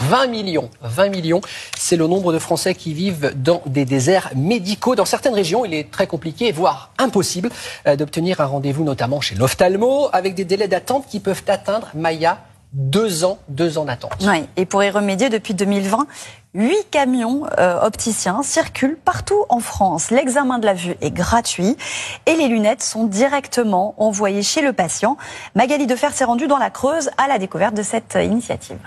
20 millions. 20 millions, c'est le nombre de Français qui vivent dans des déserts médicaux. Dans certaines régions, il est très compliqué, voire impossible, d'obtenir un rendez-vous, notamment chez l'ophtalmo, avec des délais d'attente qui peuvent atteindre, Maya, 2 ans d'attente. Oui, et pour y remédier, depuis 2020, 8 camions opticiens circulent partout en France. L'examen de la vue est gratuit et les lunettes sont directement envoyées chez le patient. Magali Defer s'est rendue dans la Creuse à la découverte de cette initiative.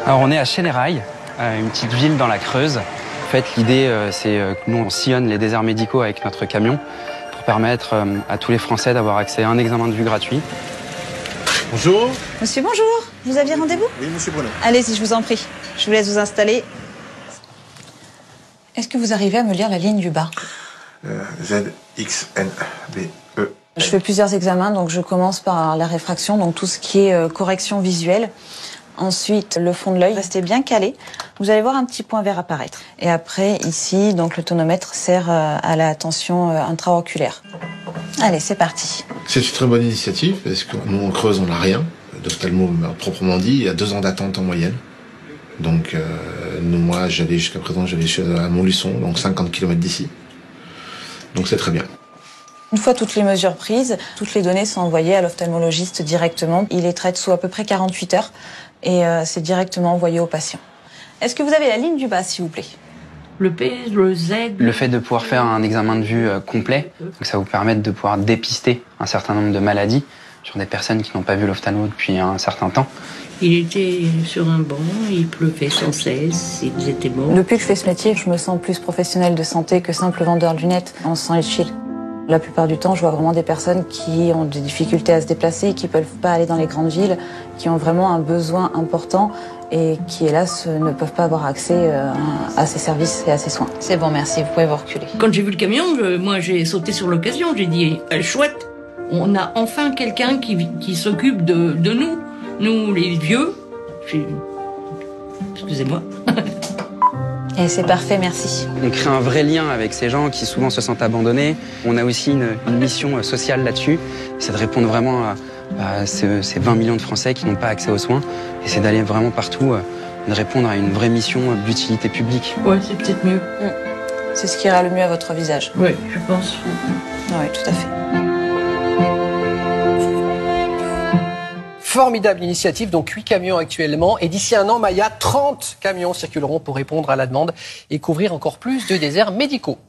Alors on est à Chénérail, une petite ville dans la Creuse. En fait, l'idée, c'est que nous, on sillonne les déserts médicaux avec notre camion pour permettre à tous les Français d'avoir accès à un examen de vue gratuit. Bonjour. Monsieur, bonjour. Vous aviez rendez-vous? Oui, monsieur Bruno. Allez-y, je vous en prie. Je vous laisse vous installer. Est-ce que vous arrivez à me lire la ligne du bas? Z, X, N, B, E. Je fais plusieurs examens, donc je commence par la réfraction, donc tout ce qui est correction visuelle. Ensuite, le fond de l'œil. Restez bien calé. Vous allez voir un petit point vert apparaître. Et après, ici, donc le tonomètre sert à la tension intra-oculaire. Allez, c'est parti. C'est une très bonne initiative parce que nous, en Creuse, on n'a rien d'ophtalmo proprement dit. Il y a 2 ans d'attente en moyenne. Donc, moi, jusqu'à présent, j'allais à Montluçon, donc 50 km d'ici. Donc, c'est très bien. Une fois toutes les mesures prises, toutes les données sont envoyées à l'ophtalmologiste directement. Il les traite sous à peu près 48 heures et c'est directement envoyé au patient. Est-ce que vous avez la ligne du bas, s'il vous plaît? Le P, le Z. Le fait de pouvoir faire un examen de vue complet, donc ça vous permet de pouvoir dépister un certain nombre de maladies sur des personnes qui n'ont pas vu l'ophtalmo depuis un certain temps. Il était sur un banc, il pleuvait sans cesse, ils étaient morts. Depuis que je fais ce métier, je me sens plus professionnelle de santé que simple vendeur de lunettes. On se sent utile. La plupart du temps, je vois vraiment des personnes qui ont des difficultés à se déplacer, qui ne peuvent pas aller dans les grandes villes, qui ont vraiment un besoin important et qui, hélas, ne peuvent pas avoir accès à ces services et à ces soins. C'est bon, merci, vous pouvez vous reculer. Quand j'ai vu le camion, moi j'ai sauté sur l'occasion, j'ai dit chouette, on a enfin quelqu'un qui s'occupe de nous les vieux. Excusez-moi. Et c'est parfait, merci. On crée un vrai lien avec ces gens qui souvent se sentent abandonnés. On a aussi une mission sociale là-dessus, c'est de répondre vraiment à ces 20 millions de Français qui n'ont pas accès aux soins. Et c'est d'aller vraiment partout, de répondre à une vraie mission d'utilité publique. Ouais, c'est peut-être mieux. C'est ce qui ira le mieux à votre visage. Oui, je pense. Oui, tout à fait. Formidable initiative, donc 8 camions actuellement. Et d'ici un an, Maya, 30 camions circuleront pour répondre à la demande et couvrir encore plus de déserts médicaux.